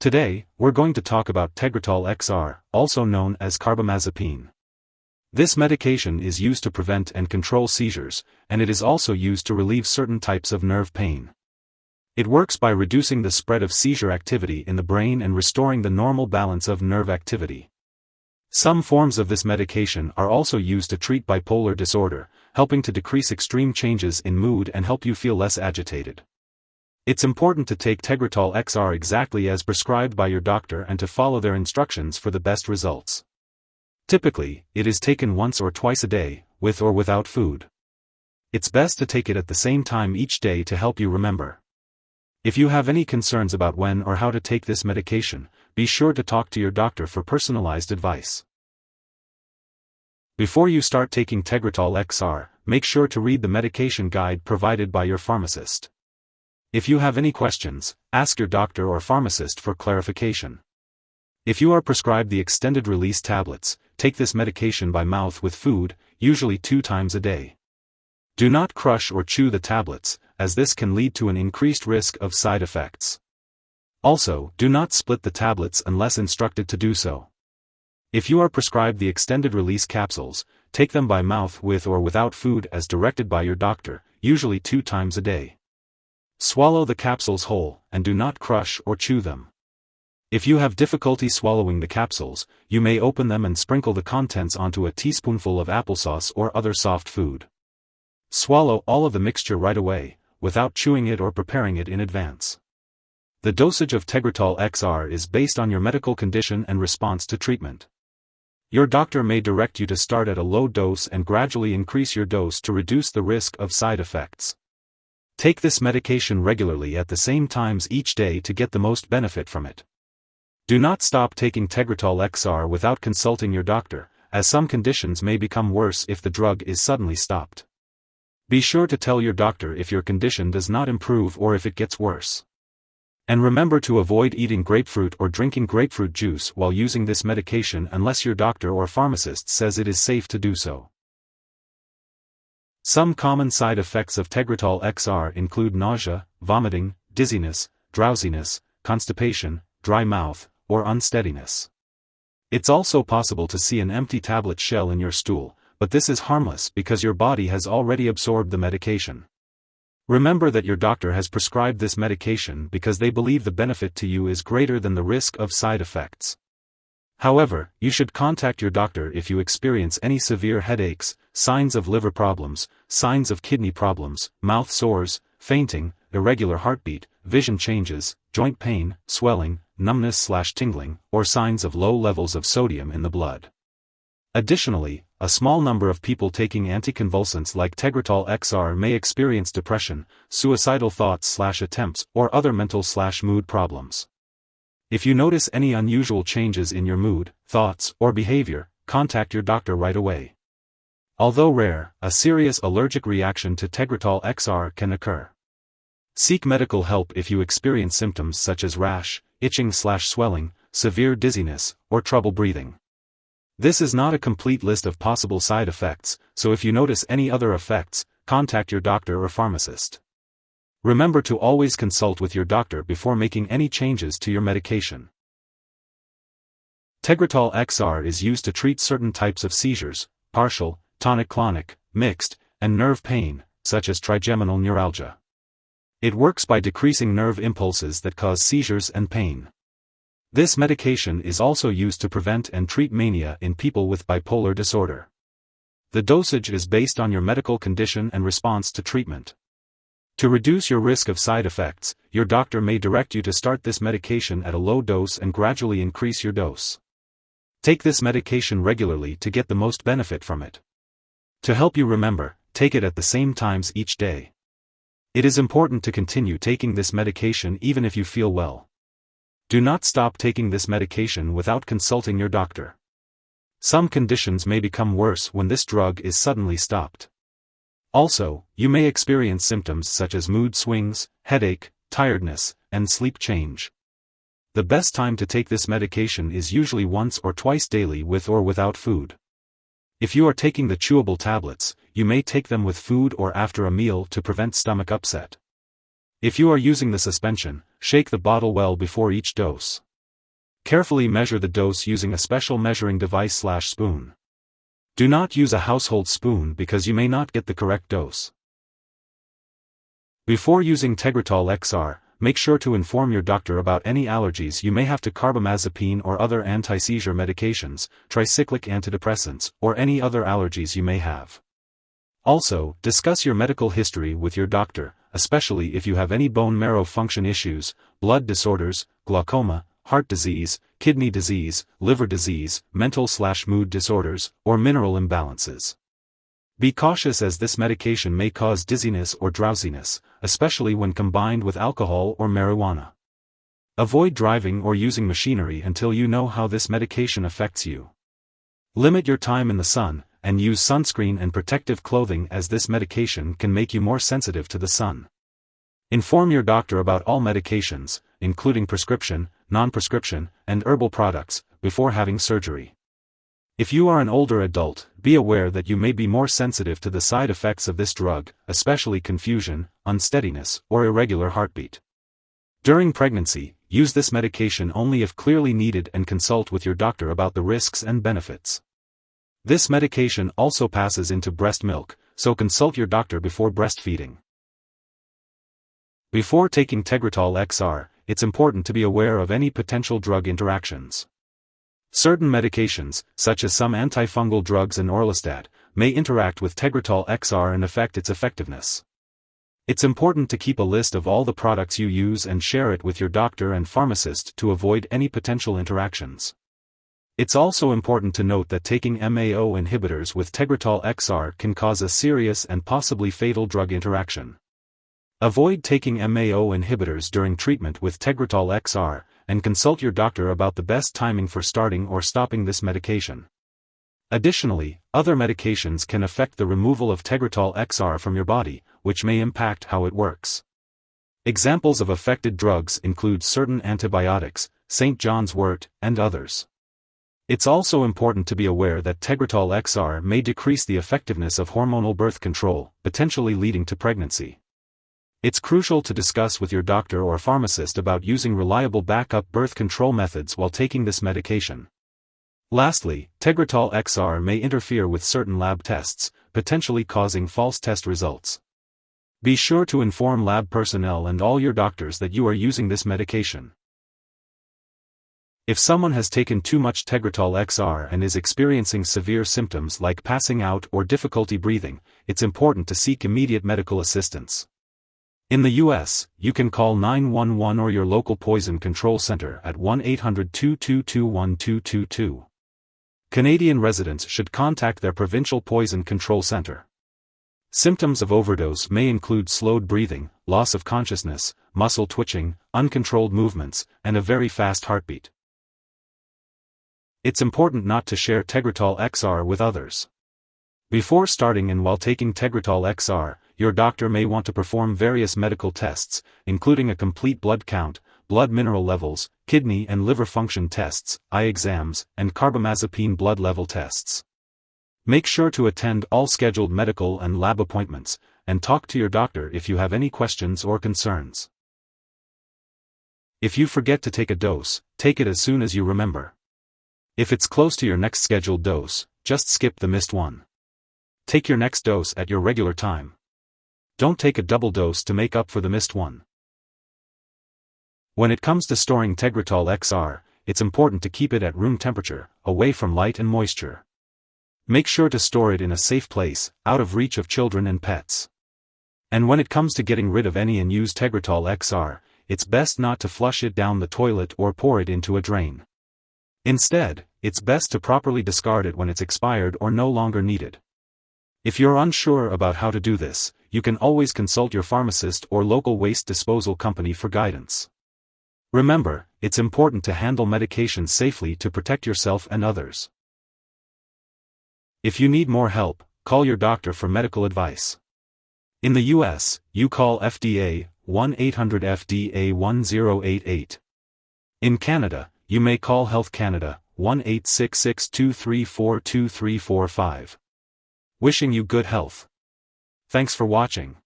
Today, we're going to talk about Tegretol Xr, also known as carbamazepine. This medication is used to prevent and control seizures, and it is also used to relieve certain types of nerve pain. It works by reducing the spread of seizure activity in the brain and restoring the normal balance of nerve activity. Some forms of this medication are also used to treat bipolar disorder, helping to decrease extreme changes in mood and help you feel less agitated. It's important to take Tegretol Xr exactly as prescribed by your doctor and to follow their instructions for the best results. Typically, it is taken once or twice a day, with or without food. It's best to take it at the same time each day to help you remember. If you have any concerns about when or how to take this medication, be sure to talk to your doctor for personalized advice. Before you start taking Tegretol Xr, make sure to read the medication guide provided by your pharmacist. If you have any questions, ask your doctor or pharmacist for clarification. If you are prescribed the extended-release tablets, take this medication by mouth with food, usually 2 times a day. Do not crush or chew the tablets, as this can lead to an increased risk of side effects. Also, do not split the tablets unless instructed to do so. If you are prescribed the extended-release capsules, take them by mouth with or without food as directed by your doctor, usually 2 times a day. Swallow the capsules whole, and do not crush or chew them. If you have difficulty swallowing the capsules, you may open them and sprinkle the contents onto a teaspoonful of applesauce or other soft food. Swallow all of the mixture right away, without chewing it or preparing it in advance. The dosage of Tegretol Xr is based on your medical condition and response to treatment. Your doctor may direct you to start at a low dose and gradually increase your dose to reduce the risk of side effects. Take this medication regularly at the same times each day to get the most benefit from it. Do not stop taking Tegretol Xr without consulting your doctor, as some conditions may become worse if the drug is suddenly stopped. Be sure to tell your doctor if your condition does not improve or if it gets worse. And remember to avoid eating grapefruit or drinking grapefruit juice while using this medication unless your doctor or pharmacist says it is safe to do so. Some common side effects of Tegretol Xr include nausea, vomiting, dizziness, drowsiness, constipation, dry mouth, or unsteadiness. It's also possible to see an empty tablet shell in your stool, but this is harmless because your body has already absorbed the medication. Remember that your doctor has prescribed this medication because they believe the benefit to you is greater than the risk of side effects. However, you should contact your doctor if you experience any severe headaches, signs of liver problems, signs of kidney problems, mouth sores, fainting, irregular heartbeat, vision changes, joint pain, swelling, numbness/tingling, or signs of low levels of sodium in the blood. Additionally, a small number of people taking anticonvulsants like Tegretol Xr may experience depression, suicidal thoughts/attempts, or other mental/mood problems. If you notice any unusual changes in your mood, thoughts, or behavior, contact your doctor right away. Although rare, a serious allergic reaction to Tegretol Xr can occur. Seek medical help if you experience symptoms such as rash, itching/swelling, severe dizziness, or trouble breathing. This is not a complete list of possible side effects, so if you notice any other effects, contact your doctor or pharmacist. Remember to always consult with your doctor before making any changes to your medication. Tegretol Xr is used to treat certain types of seizures, partial, tonic-clonic, mixed, and nerve pain, such as trigeminal neuralgia. It works by decreasing nerve impulses that cause seizures and pain. This medication is also used to prevent and treat mania in people with bipolar disorder. The dosage is based on your medical condition and response to treatment. To reduce your risk of side effects, your doctor may direct you to start this medication at a low dose and gradually increase your dose. Take this medication regularly to get the most benefit from it. To help you remember, take it at the same times each day. It is important to continue taking this medication even if you feel well. Do not stop taking this medication without consulting your doctor. Some conditions may become worse when this drug is suddenly stopped. Also, you may experience symptoms such as mood swings, headache, tiredness, and sleep change. The best time to take this medication is usually once or twice daily with or without food. If you are taking the chewable tablets, you may take them with food or after a meal to prevent stomach upset. If you are using the suspension, shake the bottle well before each dose. Carefully measure the dose using a special measuring device/spoon. Do not use a household spoon because you may not get the correct dose. Before using Tegretol XR, make sure to inform your doctor about any allergies you may have to carbamazepine or other anti-seizure medications, tricyclic antidepressants, or any other allergies you may have. Also, discuss your medical history with your doctor, especially if you have any bone marrow function issues, blood disorders, glaucoma, heart disease, kidney disease, liver disease, mental/mood disorders, or mineral imbalances. Be cautious as this medication may cause dizziness or drowsiness, especially when combined with alcohol or marijuana. Avoid driving or using machinery until you know how this medication affects you. Limit your time in the sun, and use sunscreen and protective clothing as this medication can make you more sensitive to the sun. Inform your doctor about all medications, including prescription, non-prescription, and herbal products, before having surgery. If you are an older adult, be aware that you may be more sensitive to the side effects of this drug, especially confusion, unsteadiness, or irregular heartbeat. During pregnancy, use this medication only if clearly needed and consult with your doctor about the risks and benefits. This medication also passes into breast milk, so consult your doctor before breastfeeding. Before taking Tegretol XR, it's important to be aware of any potential drug interactions. Certain medications, such as some antifungal drugs and orlistat, may interact with Tegretol XR and affect its effectiveness. It's important to keep a list of all the products you use and share it with your doctor and pharmacist to avoid any potential interactions. It's also important to note that taking MAO inhibitors with Tegretol XR can cause a serious and possibly fatal drug interaction. Avoid taking MAO inhibitors during treatment with Tegretol XR, and consult your doctor about the best timing for starting or stopping this medication. Additionally, other medications can affect the removal of Tegretol XR from your body, which may impact how it works. Examples of affected drugs include certain antibiotics, St. John's wort, and others. It's also important to be aware that Tegretol XR may decrease the effectiveness of hormonal birth control, potentially leading to pregnancy. It's crucial to discuss with your doctor or pharmacist about using reliable backup birth control methods while taking this medication. Lastly, Tegretol XR may interfere with certain lab tests, potentially causing false test results. Be sure to inform lab personnel and all your doctors that you are using this medication. If someone has taken too much Tegretol XR and is experiencing severe symptoms like passing out or difficulty breathing, it's important to seek immediate medical assistance. In the U.S., you can call 911 or your local poison control center at 1-800-222-1222. Canadian residents should contact their provincial poison control center. Symptoms of overdose may include slowed breathing, loss of consciousness, muscle twitching, uncontrolled movements, and a very fast heartbeat. It's important not to share Tegretol XR with others. Before starting and while taking Tegretol XR, your doctor may want to perform various medical tests, including a complete blood count, blood mineral levels, kidney and liver function tests, eye exams, and carbamazepine blood level tests. Make sure to attend all scheduled medical and lab appointments, and talk to your doctor if you have any questions or concerns. If you forget to take a dose, take it as soon as you remember. If it's close to your next scheduled dose, just skip the missed one. Take your next dose at your regular time. Don't take a double dose to make up for the missed one. When it comes to storing Tegretol XR, it's important to keep it at room temperature, away from light and moisture. Make sure to store it in a safe place, out of reach of children and pets. And when it comes to getting rid of any unused Tegretol XR, it's best not to flush it down the toilet or pour it into a drain. Instead, it's best to properly discard it when it's expired or no longer needed. If you're unsure about how to do this, you can always consult your pharmacist or local waste disposal company for guidance. Remember, it's important to handle medications safely to protect yourself and others. If you need more help, call your doctor for medical advice. In the US, you call FDA, 1-800-FDA-1088. In Canada, you may call Health Canada, 1-866-234-2345. Wishing you good health. Thanks for watching.